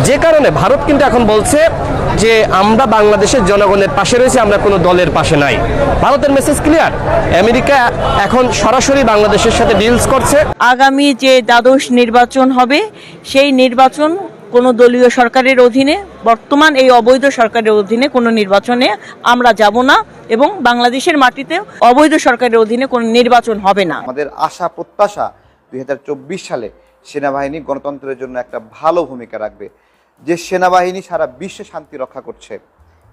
যে কারণে ভারত কিন্তু এখন বলছে যে আমরা বাংলাদেশের জনগণের পাশে রয়েছি, আমরা কোনো দলের পাশে নাই। ভারতের মেসেজ ক্লিয়ার। আমেরিকা এখন সরাসরি বাংলাদেশের সাথে ডিলস করছে। আগামী যে দ্বাদশ নির্বাচন হবে সেই নির্বাচন কোনো দলীয় সরকারের অধীনে, বর্তমান এই অবৈধ সরকারের অধীনে কোনো নির্বাচনে আমরা যাব না এবং বাংলাদেশের মাটিতে অবৈধ সরকারের অধীনে কোনো নির্বাচন হবে না। আমাদের আশা প্রত্যাশা 2024 সালে সেনাবাহিনী গণতন্ত্রের জন্য একটা ভালো ভূমিকা রাখবে। যে সেনাবাহিনী সারা বিশ্বে শান্তি রক্ষা করছে,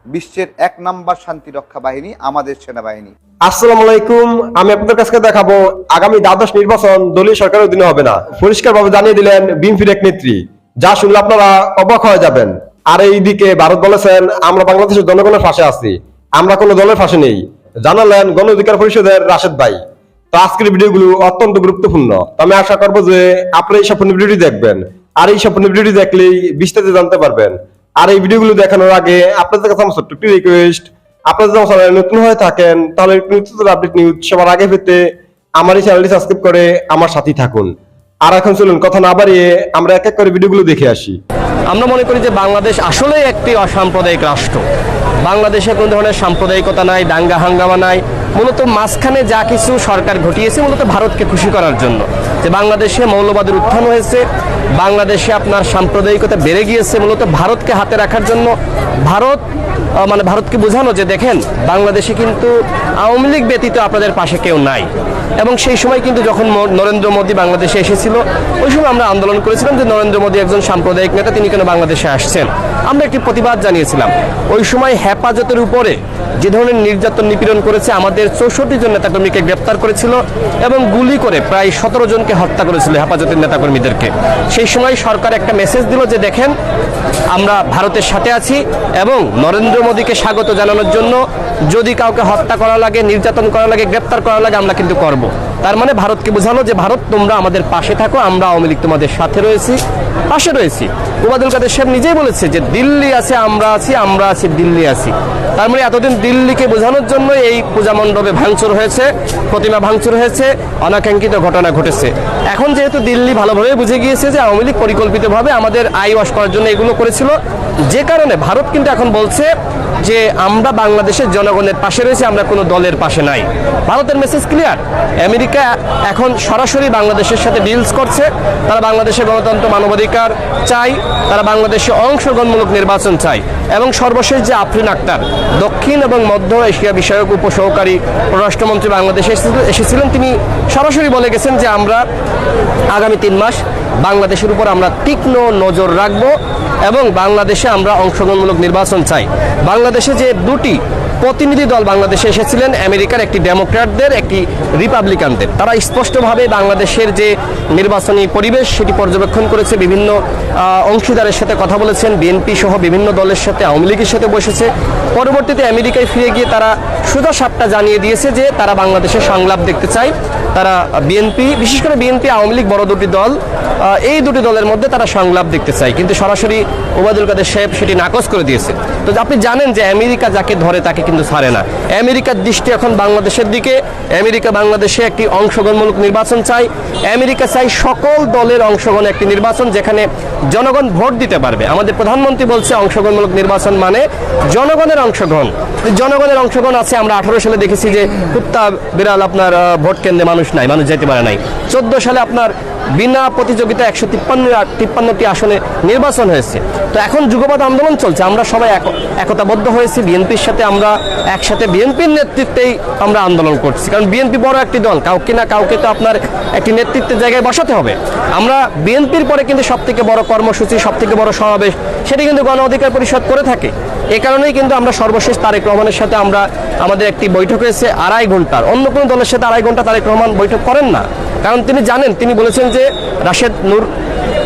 বিশ্বের 1 নাম্বার শান্তি রক্ষা বাহিনী আমাদের সেনাবাহিনী। আসসালামু আলাইকুম, আমি আপনাদের কাছে দেখাবো আগামী দ্বাদশ নির্বাচন দলীয় সরকারের অধীনে হবে না, পরিষ্কারভাবে জানিয়ে দিলেন বিএনপির এক নেত্রী, যা শুনলে আপনারা অবাক হয়ে যাবেন। আর এইদিকে ভারত বলেছেন আমরা বাংলাদেশের জনগণের পাশে আছি, আমরা কোনো দলের পাশে নেই, জানালেন গণ অধিকার পরিষদের রাশেদ ভাই। তো আজকের ভিডিওগুলো অত্যন্ত গুরুত্বপূর্ণ, আমি আশা করবো যে আপনারা এই সম্পূর্ণ ভিডিওটি দেখবেন, আর এই সম্পূর্ণ ভিডিওটি দেখলেই বিস্তারিত জানতে পারবেন। আর এই ভিডিওগুলো দেখানোর আগে আপনাদের কাছে আমার ছোট্ট একটি রিকোয়েস্ট, আপনারা যদি চ্যানেলে নতুন হয়ে থাকেন তাহলে নতুন আপডেট নিউজ সবার আগে পেতে আমার এই চ্যানেলটি সাবস্ক্রাইব করে আমার সাথেই থাকুন। আর এখন চলুন কথা না বাড়িয়ে আমরা এক এক করে ভিডিওগুলো দেখে আসি। আমরা মনে করি যে বাংলাদেশ আসলেই একটি অসাম্প্রদায়িক রাষ্ট্র। বাংলাদেশে কোনো ধরনের সাম্প্রদায়িকতা নাই, দাঙ্গা হাঙ্গামা নাই। মূলত মাঝখানে যা কিছু সরকার ঘটিয়েছে মূলত ভারতকে খুশি করার জন্য, যে বাংলাদেশে মৌলবাদের উত্থান হয়েছে, বাংলাদেশে আপনার সাম্প্রদায়িকতা বেড়ে গিয়েছে, মূলত ভারতকে হাতে রাখার জন্য। ভারতকে বোঝানো যে দেখেন বাংলাদেশে কিন্তু আওয়ামী লীগ ব্যতীত আপনাদের পাশে কেউ নাই। এবং সেই সময় কিন্তু যখন নরেন্দ্র মোদী বাংলাদেশে এসেছিল ওই সময় আমরা আন্দোলন করেছিলাম যে নরেন্দ্র মোদী একজন সাম্প্রদায়িক নেতা, তিনি কেন বাংলাদেশে আসছেন। আমরা একটি প্রতিবাদ জানিয়েছিলাম। ওই সময় হেফাজতের উপরে যে ধরনের নির্যাতন নিপীড়ন করেছে, আমাদের 64 জন নেতাকর্মীকে গ্রেপ্তার করেছিল এবং গুলি করে প্রায় 17 জনকে হত্যা করেছিল হেফাজতের নেতাকর্মীদেরকে। সেই সময় সরকার একটা মেসেজ দিল যে দেখেন আমরা ভারতের সাথে আছি এবং নরেন্দ্র মোদীকে স্বাগত জানানোর জন্য যদি কাউকে হত্যা করা লাগে, নির্যাতন করা লাগে, গ্রেপ্তার করা লাগে, আমরা কিন্তু করব। তার মানে ভারতকে বোঝানো যে ভারত তোমরা আমাদের পাশে থাকো, আমরা আওয়ামী লীগ তোমাদের সাথে রয়েছি, পাশে রয়েছি। ওবায়দুল কাদের সাহেব নিজেই বলেছে যে দিল্লি আছে আমরা আছি, আমরা আছি দিল্লি আছি। তার মানে এতদিন দিল্লিকে বোঝানোর জন্য এই পূজা মণ্ডপে ভাঙচুর হয়েছে, প্রতিমা ভাঙচুর হয়েছে, অনাকাঙ্ক্ষিত ঘটনা ঘটেছে। এখন যেহেতু দিল্লি ভালোভাবে বুঝে গিয়েছে যে আওয়ামী লীগ পরিকল্পিতভাবে আমাদের আই ওয়াশ করার জন্য এগুলো করেছিল, যে কারণে ভারত কিন্তু এখন বলছে যে আমরা বাংলাদেশের জনগণের পাশে রয়েছি, আমরা কোনো দলের পাশে নাই। ভারতের মেসেজ ক্লিয়ার। আমেরিকা এখন সরাসরি বাংলাদেশের সাথে ডিলস করছে। তারা বাংলাদেশের গণতন্ত্র মানবাধিকার চাই, তারা বাংলাদেশে অংশগ্রহণমূলক নির্বাচন চাই। এবং সর্বশেষ যে আফরিন আক্তার, দক্ষিণ এবং মধ্য এশিয়া বিষয়ক উপসহকারী পররাষ্ট্রমন্ত্রী বাংলাদেশে এসেছিলেন, তিনি সরাসরি বলে গেছেন যে আমরা আগামী 3 মাস বাংলাদেশের উপর আমরা তীক্ষ্ণ নজর রাখব এবং বাংলাদেশে আমরা অংশগ্রহণমূলক নির্বাচন চাই। বাংলাদেশে যে 2টি প্রতিনিধি দল বাংলাদেশে এসেছিলেন, আমেরিকার একটি ডেমোক্র্যাটদের, একটি রিপাবলিকানদের, তারা স্পষ্টভাবে বাংলাদেশের যে নির্বাচনী পরিবেশ সেটি পর্যবেক্ষণ করেছে, বিভিন্ন অংশীদারের সাথে কথা বলেছেন, বিএনপি সহ বিভিন্ন দলের সাথে, আওয়ামী লীগের সাথে বসেছে। পরবর্তীতে আমেরিকায় ফিরে গিয়ে তারা সোজা সাপটা জানিয়ে দিয়েছে যে তারা বাংলাদেশের সংলাপ দেখতে চায়। তারা বিএনপি, বিশেষ করে বিএনপি আওয়ামী লীগ বড় 2টি দল, এই 2টি দলের মধ্যে তারা সংলাপ দেখতে চায়, কিন্তু সরাসরি ওবায়দুল কাদের সাহেব সেটি নাকচ করে দিয়েছে। তো আপনি জানেন যে আমেরিকা যাকে ধরে তাকে কিন্তু ছাড়ে না। আমেরিকার দৃষ্টি এখন বাংলাদেশের দিকে। আমেরিকা বাংলাদেশে একটি অংশগ্রহণমূলক নির্বাচন চাই। আমেরিকা চাই সকল দলের অংশগ্রহণ একটি নির্বাচন যেখানে জনগণ ভোট দিতে পারবে। আমাদের প্রধানমন্ত্রী বলছে অংশগ্রহণমূলক নির্বাচন মানে জনগণের অংশগ্রহণ। জনগণের অংশগ্রহণ আছে। আমরা 18 সালে দেখেছি যে কুত্তা বিড়াল আপনার ভোট কেন্দ্রে মানুষ নাই, মানুষ যেতে পারে নাই। 14 সালে আপনার বিনা প্রতিযোগিতা 153টি আসনে নির্বাচন হয়েছে। তো এখন যুগপৎ আন্দোলন চলছে, আমরা সবাই একতাবদ্ধ হয়েছি বিএনপির সাথে, আমরা একসাথে বিএনপির নেতৃত্বেই আমরা আন্দোলন করছি। কারণ বিএনপি বড় একটি দল, কাউকে না কাউকে তো আপনার একটি নেতৃত্বের জায়গায় বসাতে হবে। আমরা বিএনপির পরে কিন্তু সবথেকে বড় কর্মসূচি, সবথেকে বড় সমাবেশ সেটি কিন্তু গণ অধিকার পরিষদ করে থাকে। এ কারণেই কিন্তু আমরা সর্বশেষ তারেক রহমানের সাথে আমাদের একটি বৈঠক হয়েছে 2.5 ঘন্টার। অন্য কোনো দলের সাথে 2.5 ঘন্টা তারেক রহমান বৈঠক করেন না, কারণ তিনি জানেন, তিনি বলেছেন যে রাশেদ নূর,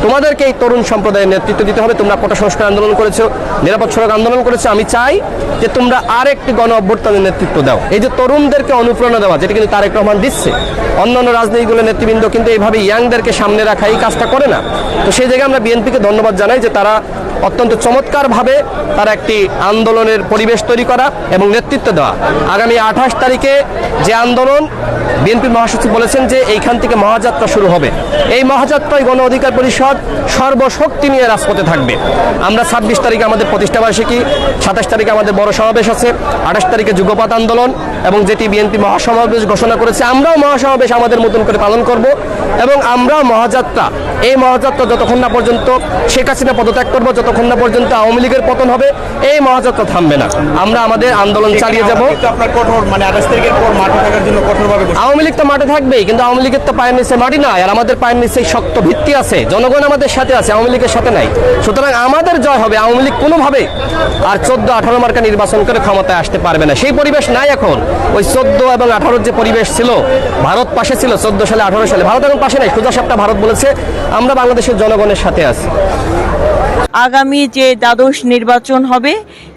তোমাদেরকে এই তরুণ সম্প্রদায়ের নেতৃত্ব দিতে হবে। তোমরা কোটা সংস্কার আন্দোলন করেছো, নিরাপদ সড়ক আন্দোলন করেছো, আমি চাই যে তোমরা আর একটি গণ অভ্যুত্থানের নেতৃত্ব দাও। এই যে তরুণদেরকে অনুপ্রেরণা দেওয়া, যেটা কিন্তু তারেক রহমান দিচ্ছে। অন্যান্য রাজনৈতিক নেতৃবৃন্দ কিন্তু এইভাবে ইয়াংদেরকে সামনে রাখা, এই কাজটা করে না। তো সেই জায়গায় আমরা বিএনপিকে ধন্যবাদ জানাই যে তারা অত্যন্ত চমৎকারভাবে তারা একটি আন্দোলনের পরিবেশ তৈরি করা এবং নেতৃত্ব দেওয়া। আগামী 28 তারিখে যে আন্দোলন, বিএনপির মহাসচিব বলেছেন যে এইখান থেকে মহাযাত্রা শুরু হবে। এই মহাযাত্রায় গণ অধিকার পরিষদ সর্বশক্তি নিয়ে রাজপথে থাকবে। আমরা 26 তারিখে আমাদের প্রতিষ্ঠাবার্ষিকী, 27 তারিখে আমাদের বড় সমাবেশ আছে, 28 তারিখে যুগপাত আন্দোলন এবং যেটি বিএনপি মহাসমাবেশ ঘোষণা করেছে, আমরাও মহাসমাবেশ আমাদের মতন করে পালন করব এবং আমরা মহাযাত্রা, এই মহাযাত্রা যতক্ষণ না পর্যন্ত শেখ হাসিনা পদত্যাগ করবো, যতক্ষণ না পর্যন্ত আওয়ামী লীগের পতন হবে, এই মহাযাত্রা থামবে না। আমরা আমাদের আন্দোলন চালিয়ে যাব। আপনার কঠোর মানে 28 তারিখের পর মাঠে থাকার জন্য কঠোরভাবে আওয়ামী লীগ তো মাঠে থাকবেই, কিন্তু আওয়ামী লীগের তো পায়ের নিচে মাটি নাই, আর আমাদের পায়ের নিচে শক্ত ভিত্তি আছে, জনগণ আমাদের সাথে আছে, আওয়ামী লীগের সাথে নাই। সুতরাং আমাদের জয় হবে, আওয়ামী লীগ কোনোভাবে আর 14-18 মার্কা নির্বাচন করে ক্ষমতায় আসতে পারবে না। সেই পরিবেশ নাই এখন। ওই 14 এবং 18 যে পরিবেশ ছিল, ভারত পাশে ছিল 14 সালে 18 সালে, ভারত এখন পাশে নাই। সোজা সাপটা ভারত বলেছে আমরা বাংলাদেশের জনগণের সাথে আছি। আগামী যে দ্বাদশ নির্বাচন হবে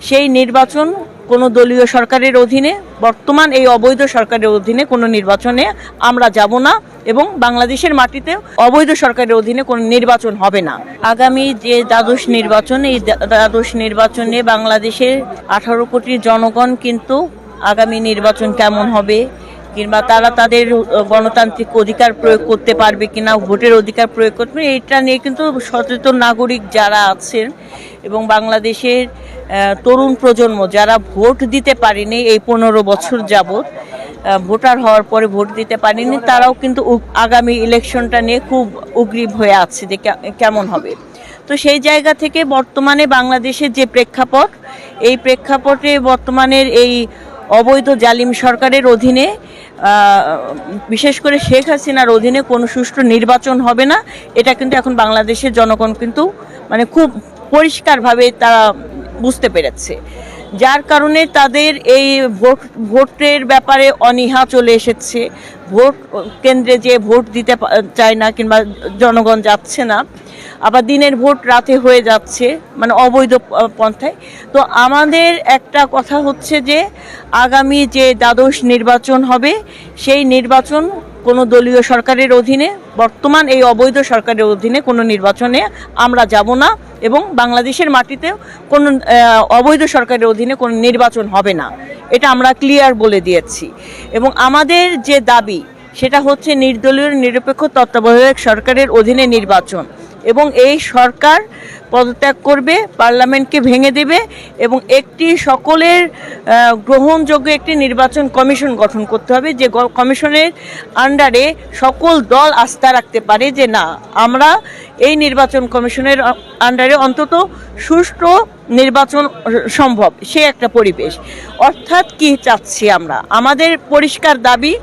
সেই নির্বাচন কোনো দলীয় সরকারের অধীনে, বর্তমান এই অবৈধ সরকারের অধীনে কোনো নির্বাচনে আমরা যাব না এবং বাংলাদেশের মাটিতে অবৈধ সরকারের অধীনে কোনো নির্বাচন হবে না। আগামী যে দ্বাদশ নির্বাচন, এই দ্বাদশ নির্বাচনে বাংলাদেশের 18 কোটি জনগণ কিন্তু আগামী নির্বাচন কেমন হবে কিংবা তারা তাদের গণতান্ত্রিক অধিকার প্রয়োগ করতে পারবে কিনা, ভোটের অধিকার প্রয়োগ করবে, এটা নিয়ে কিন্তু সচেতন নাগরিক যারা আছেন এবং বাংলাদেশের তরুণ প্রজন্ম যারা ভোট দিতে পারেনি এই 15 বছর যাবৎ, ভোটার হওয়ার পরে ভোট দিতে পারেনি, তারাও কিন্তু আগামী ইলেকশনটা নিয়ে খুব উগ্রীব হয়ে আছে যে কেমন হবে। তো সেই জায়গা থেকে বর্তমানে বাংলাদেশের যে প্রেক্ষাপট, এই প্রেক্ষাপটে বর্তমানের এই অবৈধ জালিম সরকারের অধীনে, বিশেষ করে শেখ হাসিনার অধীনে কোনো সুষ্ঠু নির্বাচন হবে না। এটা কিন্তু এখন বাংলাদেশের জনগণ কিন্তু মানে খুব পরিষ্কারভাবে তারা বুঝতে পেরেছে, যার কারণে তাদের এই ভোটের ব্যাপারে অনীহা চলে এসেছে। ভোট কেন্দ্রে যে ভোট দিতে চায় না কিংবা জনগণ যাচ্ছে না, আবার দিনের ভোট রাতে হয়ে যাচ্ছে, মানে অবৈধ পন্থায়। তো আমাদের একটা কথা হচ্ছে যে আগামী যে দ্বাদশ নির্বাচন হবে সেই নির্বাচন কোনো দলীয় সরকারের অধীনে, বর্তমান এই অবৈধ সরকারের অধীনে কোনো নির্বাচনে আমরা যাব না এবং বাংলাদেশের মাটিতে কোনো অবৈধ সরকারের অধীনে কোনো নির্বাচন হবে না, এটা আমরা ক্লিয়ার বলে দিয়েছি। এবং আমাদের যে দাবি সেটা হচ্ছে নির্দলীয় নিরপেক্ষ তত্ত্বাবধায়ক সরকারের অধীনে নির্বাচন, এবং এই সরকার পদত্যাগ করবে, পার্লামেন্টকে ভেঙে দেবে এবং একটি সকলের গ্রহণযোগ্য একটি নির্বাচন কমিশন গঠন করতে হবে, যে কমিশনের আন্ডারে সকল দল আস্থা রাখতে পারে যে না, আমরা এই নির্বাচন কমিশনের আন্ডারে অন্তত সুষ্ঠু নির্বাচন সম্ভব, সে একটা পরিবেশ। অর্থাৎ কি চাচ্ছি আমরা, আমাদের পরিষ্কার দাবি,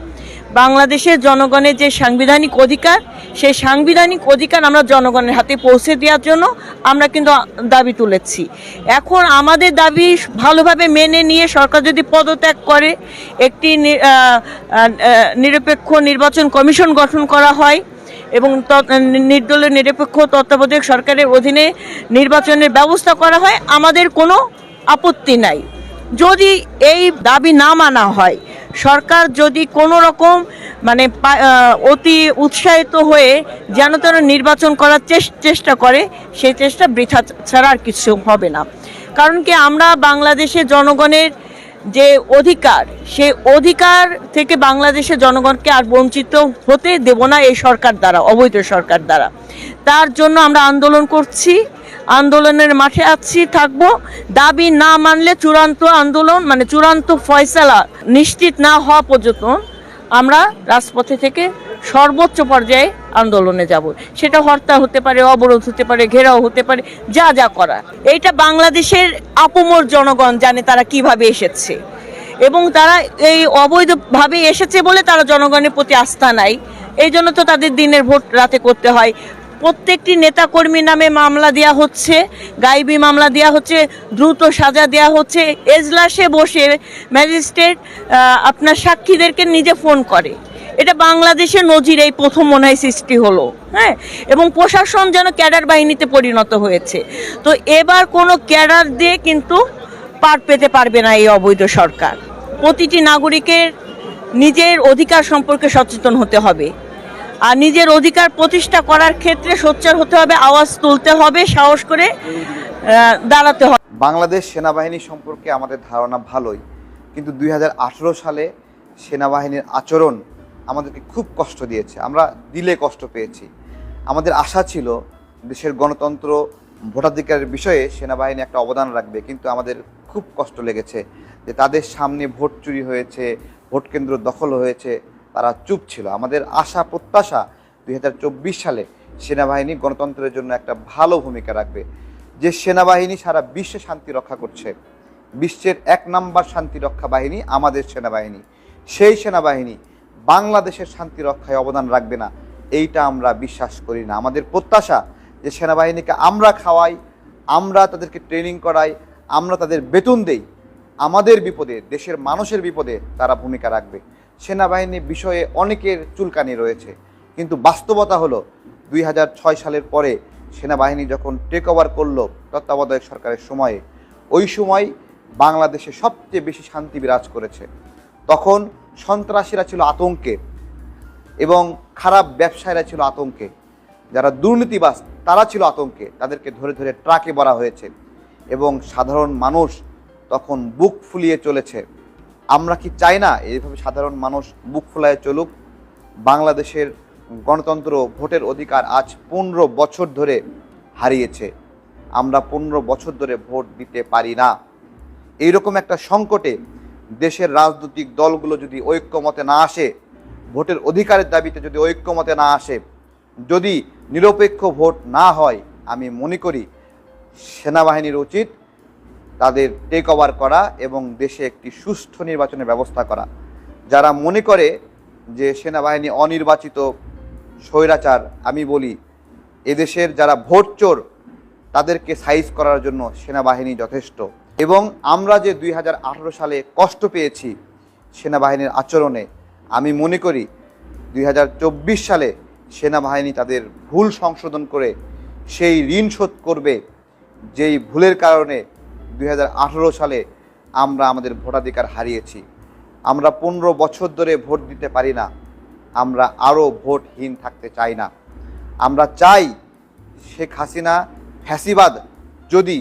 বাংলাদেশের জনগণের যে সাংবিধানিক অধিকার, সেই সাংবিধানিক অধিকার আমরা জনগণের হাতে পৌঁছে দেওয়ার জন্য আমরা কিন্তু দাবি তুলেছি। এখন আমাদের দাবি ভালোভাবে মেনে নিয়ে সরকার যদি পদত্যাগ করে, একটি নিরপেক্ষ নির্বাচন কমিশন গঠন করা হয় এবং নির্দলীয় নিরপেক্ষ তত্ত্বাবধায়ক সরকারের অধীনে নির্বাচনের ব্যবস্থা করা হয়, আমাদের কোনো আপত্তি নাই। যদি এই দাবি না মানা হয়, সরকার যদি কোনো রকম মানে অতি উৎসাহিত হয়ে যেন তেন নির্বাচন করার চেষ্টা করে, সেই চেষ্টা বৃথা ছাড়া আর কিছু হবে না। কারণ কি, আমরা বাংলাদেশের জনগণের যে অধিকার, সেই অধিকার থেকে বাংলাদেশের জনগণকে আর বঞ্চিত হতে দেব না এই সরকার দ্বারা, অবৈধ সরকার দ্বারা। তার জন্য আমরা আন্দোলন করছি, আন্দোলনের মাঠে আছি, থাকবো। দাবি না মানলে চূড়ান্ত আন্দোলন মানে চূড়ান্ত ফয়সালা নিশ্চিত না হওয়া পর্যন্ত আমরা রাজপথে থেকে সর্বোচ্চ পর্যায়ে আন্দোলনে যাব। সেটা হরতাল হতে পারে, অবরোধ হতে পারে, ঘেরাও হতে পারে, যা যা করা। এইটা বাংলাদেশের আপামর জনগণ জানে তারা কিভাবে এসেছে এবং তারা এই অবৈধভাবে এসেছে বলে তারা জনগণের প্রতি আস্থা নাই। এই জন্য তো তাদের দিনের ভোট রাতে করতে হয়। প্রত্যেকটি নেতাকর্মীর নামে মামলা দেওয়া হচ্ছে, গায়েবী মামলা দেওয়া হচ্ছে, দ্রুত সাজা দেওয়া হচ্ছে। এজলাসে বসে ম্যাজিস্ট্রেট আপনার সাক্ষীদেরকে নিজে ফোন করে। এটা বাংলাদেশের নজির এই প্রথম মনে হয় সৃষ্টি হলো, হ্যাঁ। এবং প্রশাসন যেন ক্যাডার বাহিনীতে পরিণত হয়েছে। তো এবার কোনো ক্যাডার দিয়ে কিন্তু পার পেতে পারবে না এই অবৈধ সরকার। প্রতিটি নাগরিকের নিজের অধিকার সম্পর্কে সচেতন হতে হবে, আর নিজের অধিকার প্রতিষ্ঠা করার ক্ষেত্রে সোচ্চার হতে হবে, আওয়াজ তুলতে হবে, সাহস করে দাঁড়াতে হবে। বাংলাদেশ সেনাবাহিনী সম্পর্কে আমাদের ধারণা ভালোই, কিন্তু 2018 সালে সেনাবাহিনীর আচরণ আমাদেরকে খুব কষ্ট দিয়েছে, আমরা দিলে কষ্ট পেয়েছি। আমাদের আশা ছিল দেশের গণতন্ত্র ভোটাধিকারের বিষয়ে সেনাবাহিনী একটা অবদান রাখবে, কিন্তু আমাদের খুব কষ্ট লেগেছে যে তাদের সামনে ভোট চুরি হয়েছে, ভোট কেন্দ্র দখল হয়েছে, তারা চুপ ছিল। আমাদের আশা প্রত্যাশা 2024 সালে সেনাবাহিনী গণতন্ত্রের জন্য একটা ভালো ভূমিকা রাখবে। যে সেনাবাহিনী সারা বিশ্বে শান্তি রক্ষা করছে, বিশ্বের 1 নাম্বার শান্তি রক্ষা বাহিনী আমাদের সেনাবাহিনী, সেই সেনাবাহিনী বাংলাদেশের শান্তি রক্ষায় অবদান রাখবে না, এইটা আমরা বিশ্বাস করি না। আমাদের প্রত্যাশা যে সেনাবাহিনীকে আমরা খাওয়াই, আমরা তাদেরকে ট্রেনিং করাই, আমরা তাদের বেতন দেই, আমাদের বিপদে, দেশের মানুষের বিপদে তারা ভূমিকা রাখবে। সেনাবাহিনীর বিষয়ে অনেকের চুলকানি রয়েছে, কিন্তু বাস্তবতা হলো 2006 সালের পরে সেনাবাহিনী যখন টেক ওভার করলো তত্ত্বাবধায়ক সরকারের সময়ে, ওই সময় বাংলাদেশে সবচেয়ে বেশি শান্তি বিরাজ করেছে। তখন সন্ত্রাসীরা ছিল আতঙ্কে এবং খারাপ ব্যবসায়ীরা ছিল আতঙ্কে, যারা দুর্নীতিবাজ তারা ছিল আতঙ্কে, তাদেরকে ধরে ধরে ট্রাকে ভরা হয়েছে এবং সাধারণ মানুষ তখন বুক ফুলিয়ে চলেছে। আমরা কি চাই না এইভাবে সাধারণ মানুষ বুক ফুলায় চলুক? বাংলাদেশের গণতন্ত্র ভোটের অধিকার আজ 15 বছর ধরে হারিয়েছে। আমরা 15 বছর ধরে ভোট দিতে পারি না। এইরকম একটা সংকটে দেশের রাজনৈতিক দলগুলো যদি ঐক্যমতে না আসে, ভোটের অধিকারের দাবিতে যদি ঐক্যমতে না আসে, যদি নিরপেক্ষ ভোট না হয়, আমি মনে করি সেনাবাহিনীর উচিত তাদের টেক ওভার করা এবং দেশে একটি সুষ্ঠু নির্বাচনের ব্যবস্থা করা। যারা মনে করে যে সেনাবাহিনী অনির্বাচিত স্বৈরাচার, আমি বলি এদেশের যারা ভোট চোর তাদেরকে সাইজ করার জন্য সেনাবাহিনী যথেষ্ট। এবং আমরা যে 2018 সালে কষ্ট পেয়েছি সেনাবাহিনীর আচরণে, আমি মনে করি 2024 সালে সেনাবাহিনী তাদের ভুল সংশোধন করে সেই ঋণ শোধ করবে যেই ভুলের কারণে 2018 সালে আমরা আমাদের ভোটাধিকার হারিয়েছি। আমরা 15 বছর ধরে ভোট দিতে পারি না, আমরা আরও ভোটহীন থাকতে চাই না। আমরা চাই শেখ হাসিনা ফ্যাসিবাদ যদি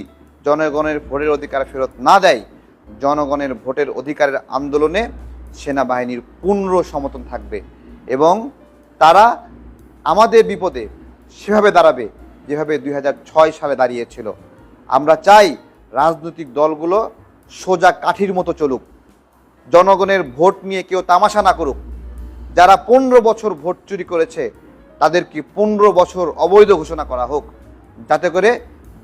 জনগণের ভোটের অধিকার ফেরত না দেয়, জনগণের ভোটের অধিকারের আন্দোলনে সেনাবাহিনীর পূর্ণ সমর্থন থাকবে এবং তারা আমাদের বিপদে সেভাবে দাঁড়াবে যেভাবে 2006 সালে দাঁড়িয়েছিল। আমরা চাই রাজনৈতিক দলগুলো সোজা কাঠির মতো চলুক, জনগণের ভোট নিয়ে কেউ তামাশা না করুক। যারা 15 বছর ভোট চুরি করেছে তাদেরকে 15 বছর অবৈধ ঘোষণা করা হোক, যাতে করে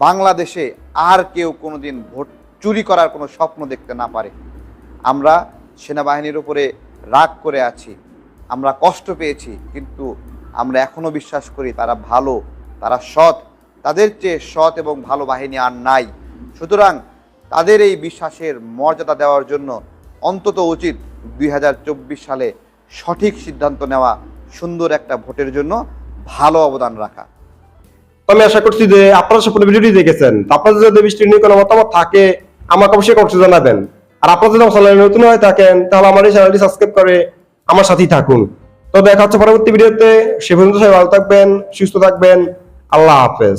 বাংলাদেশে আর কেউ কোনোদিন ভোট চুরি করার কোনো স্বপ্ন দেখতে না পারে। আমরা সেনাবাহিনীর উপরে রাগ করে আছি, আমরা কষ্ট পেয়েছি, কিন্তু আমরা এখনও বিশ্বাস করি তারা ভালো, তারা সৎ, তাদের চেয়ে সৎ এবং ভালো বাহিনী আর নাই। সুতরাং তাদের এই বিশ্বাসের মর্যাদা দেওয়ার জন্য অন্তত উচিত 2024 সালে সঠিক সিদ্ধান্ত নেওয়া, সুন্দর একটা ভোটের জন্য ভালো অবদান রাখা। আমি আশা করছি যে আপনারা সম্পূর্ণ ভিডিওটি দেখেছেন। আপনাদের যদি বিষয়টি নিয়ে কোনো মতামত থাকে আমাকে অবশ্যই কমেন্টে জানাবেন। আর আপনারা যদি আমার চ্যানেলে নতুন হয়ে থাকেন তাহলে আমার এই চ্যানেলটি সাবস্ক্রাইব করে আমার সাথেই থাকুন। তো দেখা হচ্ছে পরবর্তী ভিডিওতে। সে পর্যন্ত সবাই ভালো থাকবেন, সুস্থ থাকবেন। আল্লাহ হাফেজ।